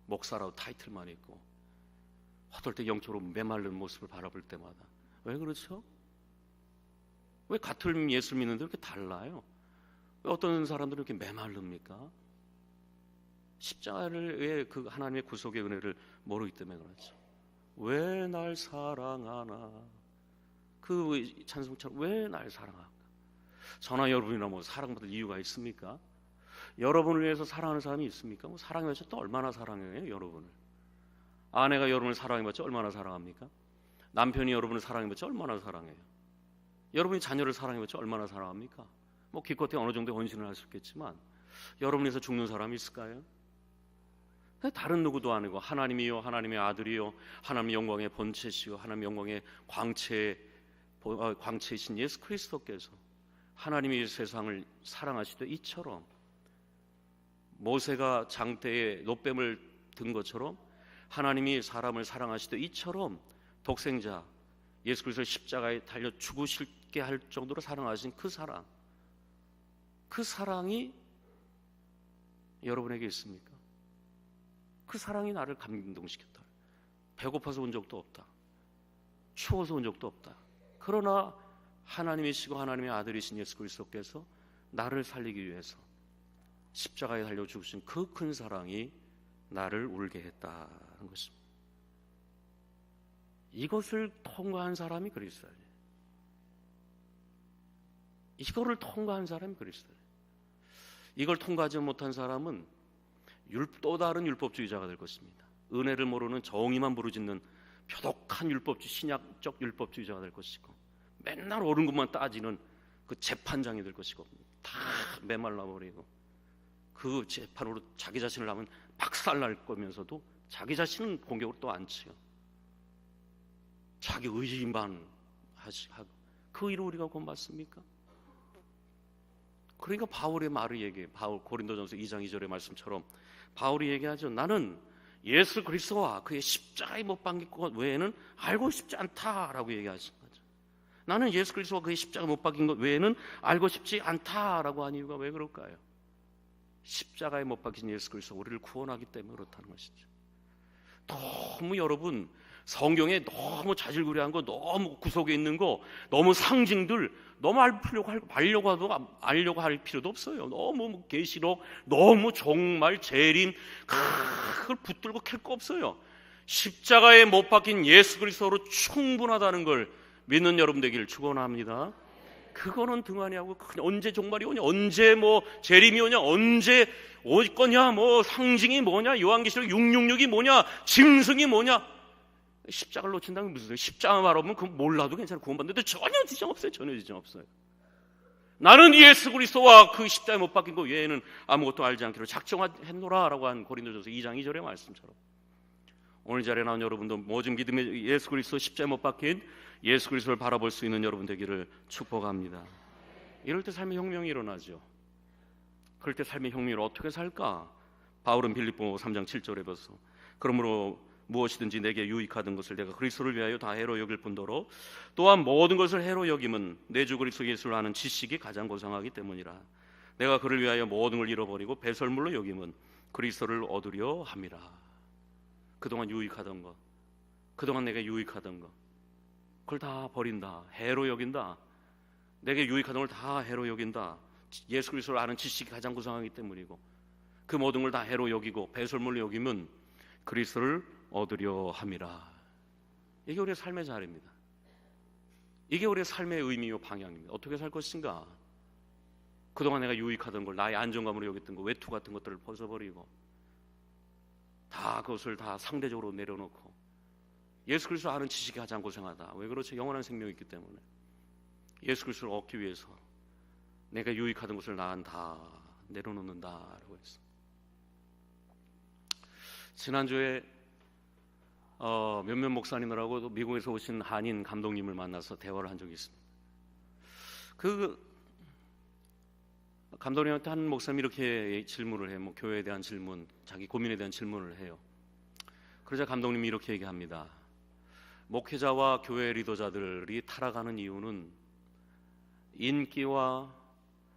목사라고 타이틀만 있고 어떨 때 영적으로 메마른 모습을 바라볼 때마다 왜 그렇죠? 왜 같은 예수 믿는데 이렇게 달라요? 왜 어떤 사람들은 이렇게 메마릅니까? 십자가를 그 하나님의 구속의 은혜를 모르기 때문에 그렇죠. 왜 날 사랑하나? 그 찬송처럼 왜 날 사랑할까? 저나 여러분이나 뭐 사랑받을 이유가 있습니까? 여러분을 위해서 사랑하는 사람이 있습니까? 뭐 사랑해봤자 또 얼마나 사랑해요, 여러분을? 아내가 여러분을 사랑해봤자 얼마나 사랑합니까? 남편이 여러분을 사랑해봤자 얼마나 사랑해요? 여러분이 자녀를 사랑해봤자 얼마나 사랑합니까? 뭐 기껏해 어느 정도 헌신을 할 수 있겠지만 여러분에서 죽는 사람이 있을까요? 다른 누구도 아니고 하나님이요, 하나님의 아들이요, 하나님의 영광의 본체시요, 하나님의 영광의 광채이신 예수 그리스도께서 하나님이 세상을 사랑하시되 이처럼 모세가 장대에 놋뱀을 든 것처럼 하나님이 사람을 사랑하시되 이처럼 독생자 예수 그리스도 십자가에 달려 죽으시게 할 정도로 사랑하신 그 사랑이 여러분에게 있습니까? 그 사랑이 나를 감동시켰다. 배고파서 온 적도 없다. 추워서 온 적도 없다. 그러나 하나님이시고 하나님의 아들이신 예수 그리스도께서 나를 살리기 위해서 십자가에 달려 죽으신 그 큰 사랑이 나를 울게 했다는 것입니다. 이것을 통과한 사람이 그리스도예요. 이거를 통과한 사람이 그리스도예요. 이걸 통과하지 못한 사람은 또 다른 율법주의자가 될 것입니다. 은혜를 모르는 정의만 부르짖는 표독한 율법주의, 신약적 율법주의자가 될 것이고 맨날 옳은 것만 따지는 그 재판장이 될 것이고 다 메말라버리고 그 재판으로 자기 자신을 하면 박살날 거면서도 자기 자신은 공격을 또 안 치요. 자기 의지만 하고 그 일을 우리가 본받습니까? 그러니까 바울의 말을 얘기해. 바울 고린도전서 2장 2절의 말씀처럼 바울이 얘기하죠. 나는 예수 그리스도와 그의 십자가에 못 박힌 것 외에는 알고 싶지 않다라고 얘기하신 거죠. 나는 예수 그리스도와 그의 십자가에 못 박힌 것 외에는 알고 싶지 않다라고 한 이유가 왜 그럴까요? 십자가에 못 박힌 예수 그리스도가 우리를 구원하기 때문에 그렇다는 것이죠. 너무 여러분 성경에 너무 자질구레한 거, 너무 구석에 있는 거, 너무 상징들 너무 알려고 할 필요도 없어요. 너무 계시록, 너무 종말, 재림 그걸 붙들고 캘 거 없어요. 십자가에 못 박힌 예수 그리스도로 충분하다는 걸 믿는 여러분 되기를 축원합니다. 그거는 등한히 하고 언제 종말이 오냐, 언제 뭐 재림이 오냐, 언제 올 거냐, 뭐 상징이 뭐냐, 요한계시록 666이 뭐냐, 짐승이 뭐냐. 십자가를 놓친다는 게 무슨 소리예요? 십자가 말하면 그건 몰라도 괜찮아, 구원받는데 전혀 지장 없어요. 전혀 지장 없어요. 나는 예수 그리스도와 그 십자가에 못 박힌 것 외에는 아무것도 알지 않기로 작정했노라 라고 한 고린도전서 2장 2절의 말씀처럼 오늘 자리에 나온 여러분도 모든 믿음의 예수 그리스도 십자가에 못 박힌 예수 그리스도를 바라볼 수 있는 여러분 되기를 축복합니다. 이럴 때 삶의 혁명이 일어나죠. 그럴 때 삶의 혁명을 어떻게 살까? 바울은 빌립보 3장 7절에 벌써 그러므로 무엇이든지 내게 유익하던 것을 내가 그리스도를 위하여 다 해로 여길 뿐더러 또한 모든 것을 해로 여김은 내 주 그리스도 예수를 아는 지식이 가장 고상하기 때문이라. 내가 그를 위하여 모든 걸 잃어버리고 배설물로 여김은 그리스도를 얻으려 함이라. 그동안 유익하던 것, 그동안 내게 유익하던 것, 그걸 다 버린다. 해로 여긴다. 내게 유익하던 걸 다 해로 여긴다. 예수 그리스도를 아는 지식이 가장 고상하기 때문이고 그 모든 걸 다 해로 여기고 배설물로 여기면 그리스도를 얻으려 함이라. 이게 우리의 삶의 자리입니다. 이게 우리의 삶의 의미요 방향입니다. 어떻게 살 것인가? 그동안 내가 유익하던 걸, 나의 안정감으로 여겼던 거, 외투 같은 것들을 벗어버리고 다 그것을 다 상대적으로 내려놓고 예수 그리스도 아는 지식이 가장 고생하다. 왜 그렇죠? 영원한 생명이 있기 때문에 예수 그리스도를 얻기 위해서 내가 유익하던 것을 난 다 내려놓는다라고 했어. 지난주에 몇몇 목사님들하고 미국에서 오신 한인 감독님을 만나서 대화를 한 적이 있습니다. 그 감독님한테 한 목사님이 이렇게 질문을 해요. 뭐 교회에 대한 질문, 자기 고민에 대한 질문을 해요. 그러자 감독님이 이렇게 얘기합니다. 목회자와 교회 리더자들이 타락하는 이유는 인기와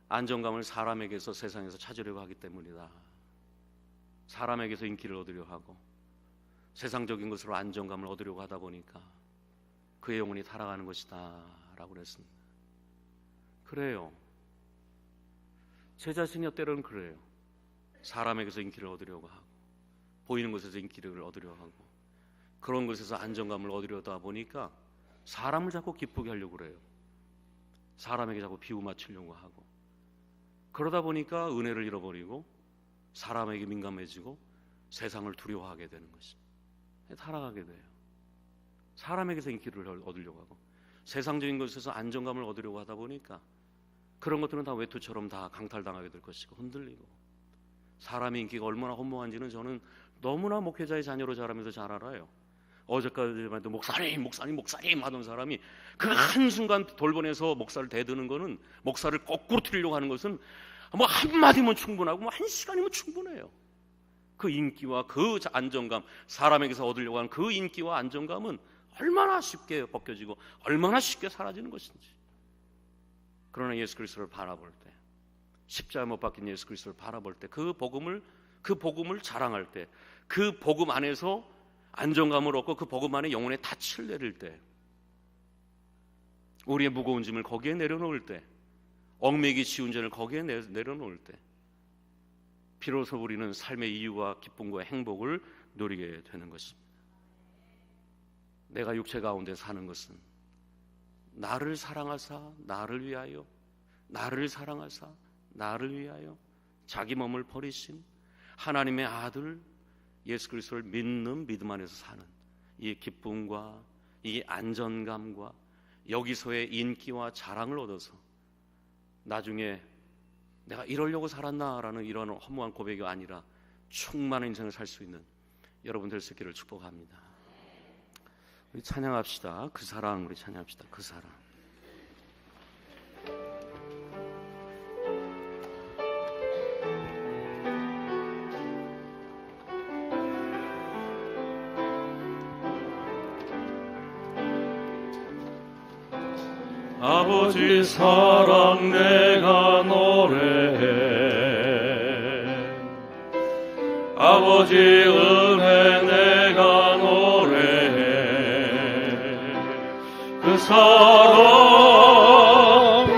안정감을 사람에게서 세상에서 찾으려고 하기 때문이다. 사람에게서 인기를 얻으려고 하고 세상적인 것으로 안정감을 얻으려고 하다 보니까 그의 영혼이 타락하는 것이다 라고 그랬습니다. 그래요. 제 자신이 때로는 그래요. 사람에게서 인기를 얻으려고 하고 보이는 것에서 인기를 얻으려고 하고 그런 것에서 안정감을 얻으려다 보니까 사람을 자꾸 기쁘게 하려고 그래요. 사람에게 자꾸 비유 맞추려고 하고 그러다 보니까 은혜를 잃어버리고 사람에게 민감해지고 세상을 두려워하게 되는 것입니다. 타락하게 돼요. 사람에게서 인기를 얻으려고 하고 세상적인 것에서 안정감을 얻으려고 하다 보니까 그런 것들은 다 외투처럼 다 강탈당하게 될 것이고 흔들리고 사람의 인기가 얼마나 허무한지는 저는 너무나 목회자의 자녀로 자라면서 잘 알아요. 어제까지만 해도 목사님 하던 사람이 그 한순간 돌변해서 목사를 대드는 거는 목사를 거꾸로 틀려고 하는 것은 뭐 한마디면 충분하고 뭐 한 시간이면 충분해요. 그 인기와 그 안정감, 사람에게서 얻으려고 하는 그 인기와 안정감은 얼마나 쉽게 벗겨지고 얼마나 쉽게 사라지는 것인지. 그러나 예수 그리스도를 바라볼 때, 십자가에 못 박힌 예수 그리스도를 바라볼 때, 그 복음을 자랑할 때, 그 복음 안에서 안정감을 얻고 그 복음 안에 영혼의 닻을 내릴 때, 우리의 무거운 짐을 거기에 내려놓을 때, 얽매기 쉬운 죄를 거기에 내려놓을 때 비로소 우리는 삶의 이유와 기쁨과 행복을 누리게 되는 것입니다. 내가 육체 가운데 사는 것은 나를 사랑하사 나를 위하여, 나를 사랑하사 나를 위하여 자기 몸을 버리신 하나님의 아들 예수 그리스도를 믿는 믿음 안에서 사는 이 기쁨과 이 안전감과 여기서의 인기와 자랑을 얻어서 나중에 내가 이러려고 살았나라는 이런 허무한 고백이 아니라 충만한 인생을 살 수 있는 여러분 될 수 있기를 축복합니다. 우리 찬양합시다. 그 사랑, 우리 찬양합시다. 그 사랑. 아버지 사랑 내가 노래해, 아버지 은혜 내가 노래해. 그 사랑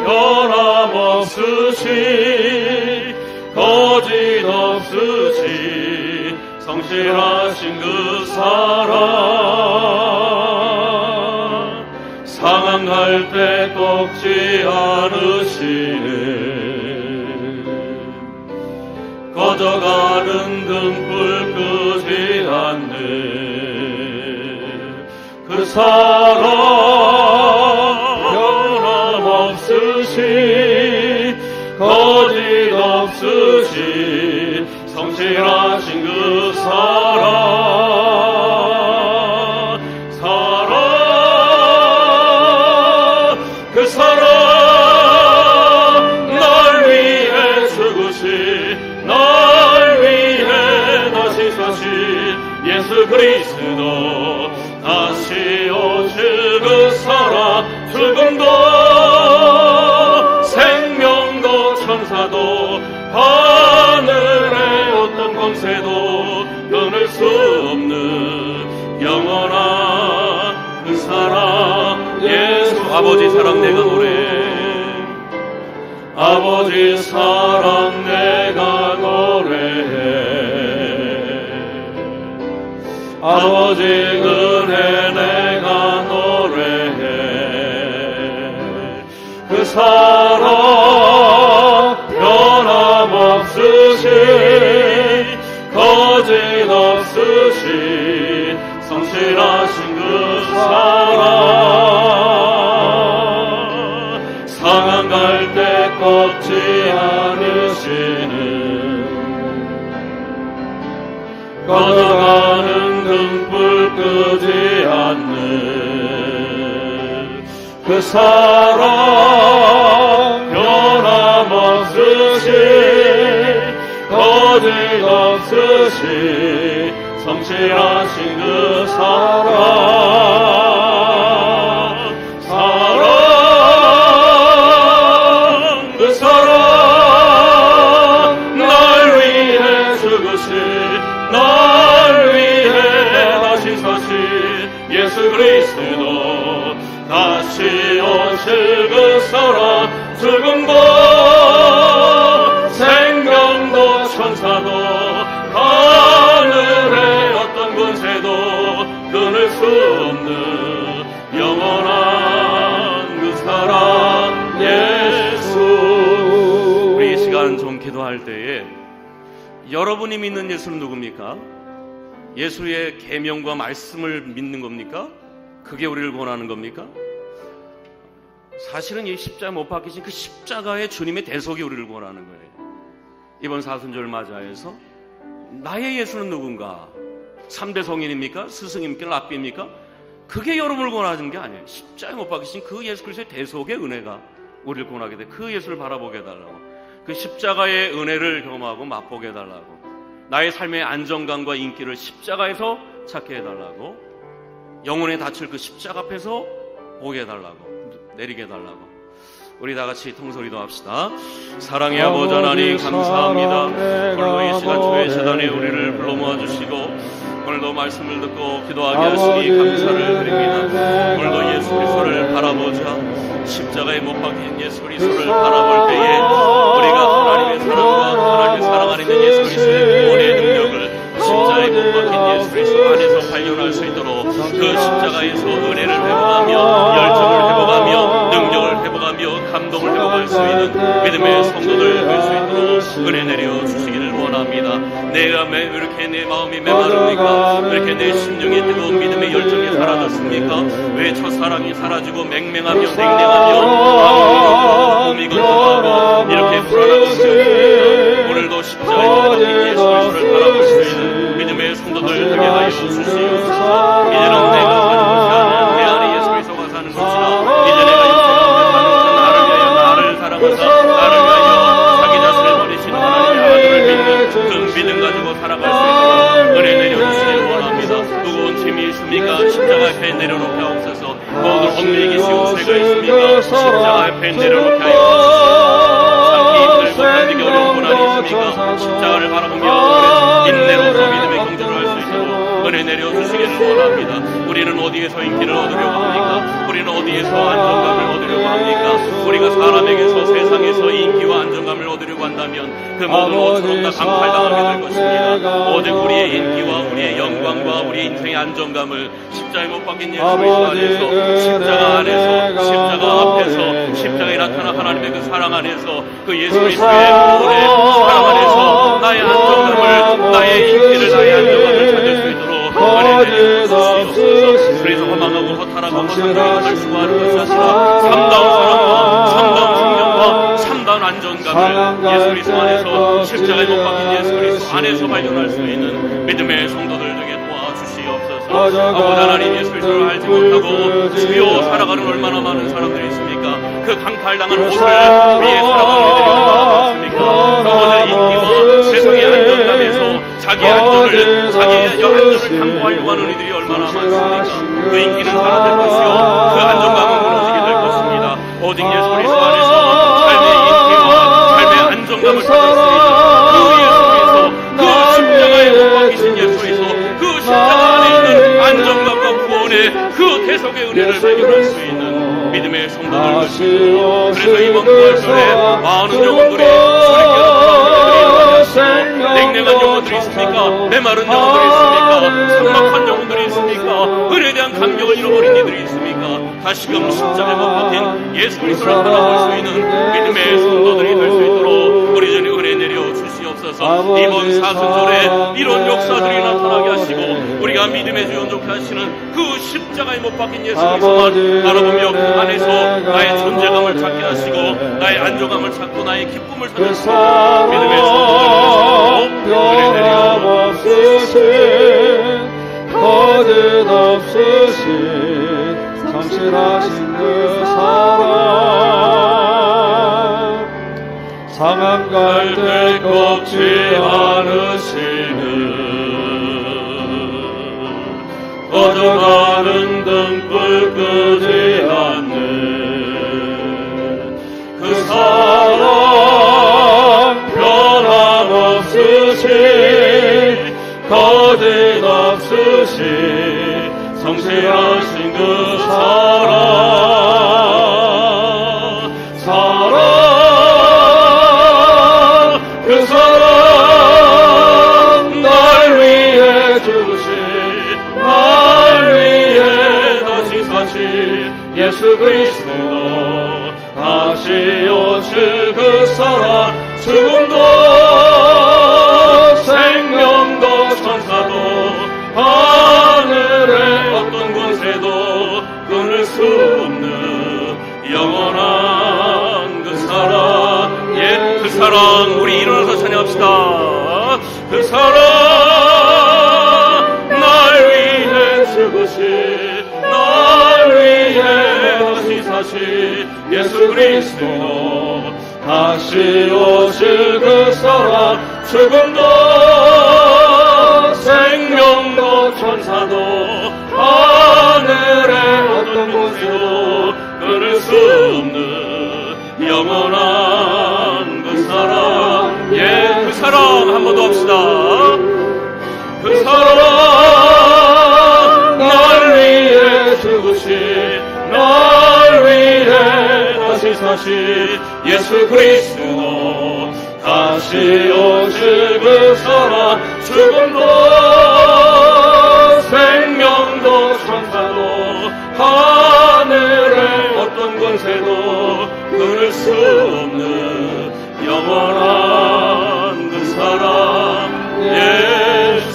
변함없으시, 거짓 없으시, 성실하신 그 사랑, 상한 갈 때 꺾지 않으시는, 꺼져가는 등불 끄지 않는 그 사랑 변함없으시, 거짓 없으시, 성실하신 그 사랑, 그 사랑, 날 위해 죽으신, 날 위해 다시 사신 예수 그리스도, 다시 오실 그 사랑, 죽음도 생명도 천사도 하늘의 어떤 권세도 끊을 수 없는 영원한 그 사랑 예수. 아버지 사랑 내가 노래해, 아버지 사랑 내가 노래해, 아버지 은혜 내가 노래해. 그 사랑 변함없으시, 거짓 없으시, 성실하신 그 사랑, 상한 갈 때 꺾지 않으시는, 꺼져가는 등불 끄지 않는 그 사랑, 변함없으시, 거짓 없으시, 성실하신 그 사랑, 그 사랑, 날 위해 죽으신, 날 위해 다시 사신 예수 그리스도, 다시 오실 그 사랑, 죽음도 생명도 천사도 하늘의 어떤 권세도 끊을 수 없는 영원한 그 사랑 예수. 우리 이 시간 좀 기도할 때에 여러분이 믿는 예수는 누굽니까? 예수의 계명과 말씀을 믿는 겁니까? 그게 우리를 권하는 겁니까? 사실은 이 십자가 못 박히신 그 십자가의 주님의 대속이 우리를 권하는 거예요. 이번 사순절 맞이해서 나의 예수는 누군가? 3대 성인입니까? 스승입니까? 랍비입니까? 그게 여러분을 권하는 게 아니에요. 십자가에 못 박히신 그 예수 그리스도의 대속의 은혜가 우리를 권하게 돼. 그 예수를 바라보게 해달라고, 그 십자가의 은혜를 경험하고 맛보게 해달라고, 나의 삶의 안정감과 인기를 십자가에서 찾게 해달라고, 영혼에 닫힐 그 십자가 앞에서 보게 해달라고, 내리게 해달라고. 우리 다같이 통소리도 합시다. 사랑의 아버지 하나님 감사합니다. 오늘도 이 시간 주의 재단에 우리를 불러 모아주시고 오늘도 말씀을 듣고 기도하게 하시니 감사를 드립니다. 오늘도 예수 그리스도를 바라보자, 십자가에 못 박힌 예수 그리스도를 바라볼 때에 우리가 하나님의 사랑과 하나님의 사랑 안에 있는 예수 그리스도의 구원의 능력을 십자가에 못 박힌 예수 그리스도 안에서 발견할 수 있도록 그 십자가에서 은혜를 회복하며 열정을 회복하며 능력을 회복하며 감동을 회복할 수 있는 믿음의 성도들 될 수 있도록 은혜 내려 주시기를 원합니다. 내가 왜 이렇게 내 마음이 메마릅니까? 왜 이렇게 내 심령의 뜨거운 믿음의 열정이 사라졌습니까? 왜 첫사랑이 사라지고 맹맹하며 냉랭하며 몸이 건조하고 이렇게 불안하고 있습니까? 오늘도 십자가에 못 박힌 예수 그리스도를 바라볼 수 있는 믿음의 성도들 되게 하여 주시옵소서. 이제는 내가 가는 곳이 아니라 수가 있습니까? 십자가 앞에 내려놓게 하여 주시옵소서. 참기 힘들고 견디기 어려운 분 아니십니까? 십자가를 바라보며 인내로서 믿음의 경주를 할 수 있도록 은혜 내려주시기를 원합니다. 우리는 어디에서 인기를 얻으려고 합니까? 우리는 어디에서 안정감을 얻으려고 합니까? 우리가 사람에게서 세상에서 인기와 안정감을 얻으려고 한다면 그 모든 옷처럼 다 강탈당하게 될 것입니다. 오직 우리의 인기와 우리의 영광과 우리의 인생의 안정감을 십자가에 못 박힌 예수 그리스도 안에서, 십자가 안에서, 십자가 앞에서, 십자가에 나타난 하나님의 그 사랑 안에서, 그 예수 그리스도의 구원의 사랑 안에서 나의 안정감을, 나의 인기를, 나의 안정감을 찾을 수 있도록 은혜 내려주시옵소서. 그래서 허망하고 허탈하고 허상적인 것을 추구하는 것이 아니라 참다운 사랑과 참다운 생명과 참다운 안정감을 예수 그리스도 안에서, 십자가에 못 박힌 예수 그리스도 안에서 발견할 수 있는 믿음의 성도들 되게 도와주시옵소서. 아버지 하나님, 예수 그리스도를 알지 못하고 주여 살아가는 얼마나 많은 사람들이 있습니까? 그 강탈당한 옷을 위해 살아가는 이들이 얼마나 많습니까? 아버지 인기와 세상의 안정감에서 자기의 안정을 강구하려고 하는 이들이 얼마나 많습니까? 그 인기는 사라질 것이요 그 안정감은 무너지게 될 것입니다. 오직 예수 그리스도 안에서 삶의 인기와 삶의 안정감을 찾을 수 있는 그 예수 그리스도, 그 십자가에 못 박히신 예수 그리스도, 그 십자가 안에 있는 안정감과 구원의 그 대속의 은혜를 발견할 수 있는 믿음의 성도들 것입니다. 그래서 이번 부활절에 많은 영혼들이 냉랭한 영혼들이 있습니까? 메마른 영혼들이 있습니까? 삭막한 영혼들이 있습니까? 은혜에 대한 감격을 잃어버린 이들이 있습니까? 다시금 십자가에 못 박힌 예수 그리스도를 바라볼 수 있는 믿음의 성도들이 될 수 있도록 우리 전에 은혜 내려 주시옵소서. 이번 사순절에 이런 역사들이 나타나게 하시고 우리가 믿음의 주 연족케 하시는 그 십자가에 못 박힌 예수 그리스도만 바라보며 그 안에서 나의 존재감을 찾게 하시고 나의 안정감을 찾고 나의 기쁨을 찾을 수 있는 믿음의 성도들 되시고 거짓없으신 성실하신 그 사랑 상한 갈대 꺾지 않으시는 꺼져가는 등불 끄지 않는 그 사랑 변함없으신 거짓없으신 성실하신 그 사랑 그 사랑 날 위해 죽으신 날 위해 다시 사신 예수 그리스도 다시 오실 그 사랑 죽음도 생명도 천사도 하늘의 어떤 권세도 끊을 수 없는 영원한 그 사랑 그 사랑 우리 일어나서 찬양합시다. 그 사랑 날 위해 죽으신 날 위해 다시 사신 예수 그리스도 다시 오실 그 사랑 죽음도 생명도 천사도 하늘의 어떤 곳에도 끊을 수 없는 영원한 그 사랑 그 사랑 한 번 더 합시다. 그 사랑 날 위해 죽으신 날 위해 다시 사신 예수 그리스도 다시 오실 그 사랑 죽음도 생명도 천사도 하늘의 어떤 권세도 끊을 수 없는 영원한 그 사랑 예수.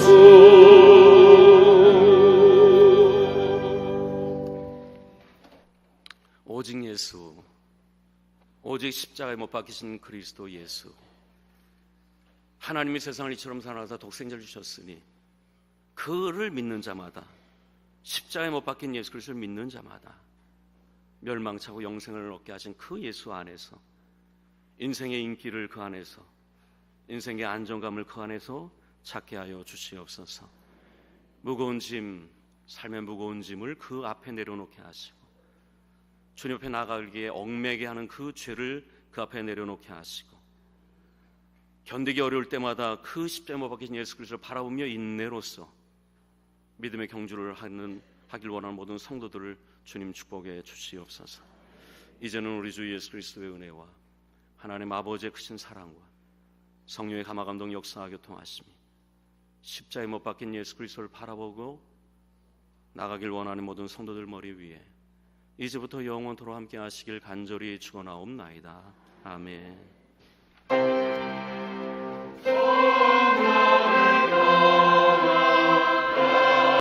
오직 예수, 오직 십자가에 못 박히신 그리스도 예수. 하나님이 세상을 이처럼 사랑하사 독생자를 주셨으니 그를 믿는 자마다, 십자가에 못 박힌 예수 그리스도를 믿는 자마다 멸망차고 영생을 얻게 하신 그 예수 안에서, 인생의 인기를 그 안에서, 인생의 안정감을 그 안에서 찾게 하여 주시옵소서. 무거운 짐, 삶의 무거운 짐을 그 앞에 내려놓게 하시고 주님 앞에 나가기에 얽매게 하는 그 죄를 그 앞에 내려놓게 하시고, 견디기 어려울 때마다 그 십자가에 못 박히신 예수 그리스도를 바라보며 인내로써 믿음의 경주를 하길 원하는 모든 성도들을 주님 축복해 주시옵소서. 이제는 우리 주 예수 그리스도의 은혜와 하나님 아버지의 크신 사랑과 성령의 감화감동 역사와 교통하심이 십자가에 못 박힌 예수 그리스도를 바라보고 나가길 원하는 모든 성도들 머리 위에 이제부터 영원토록 함께 하시길 간절히 축원하옵나이다. 아멘.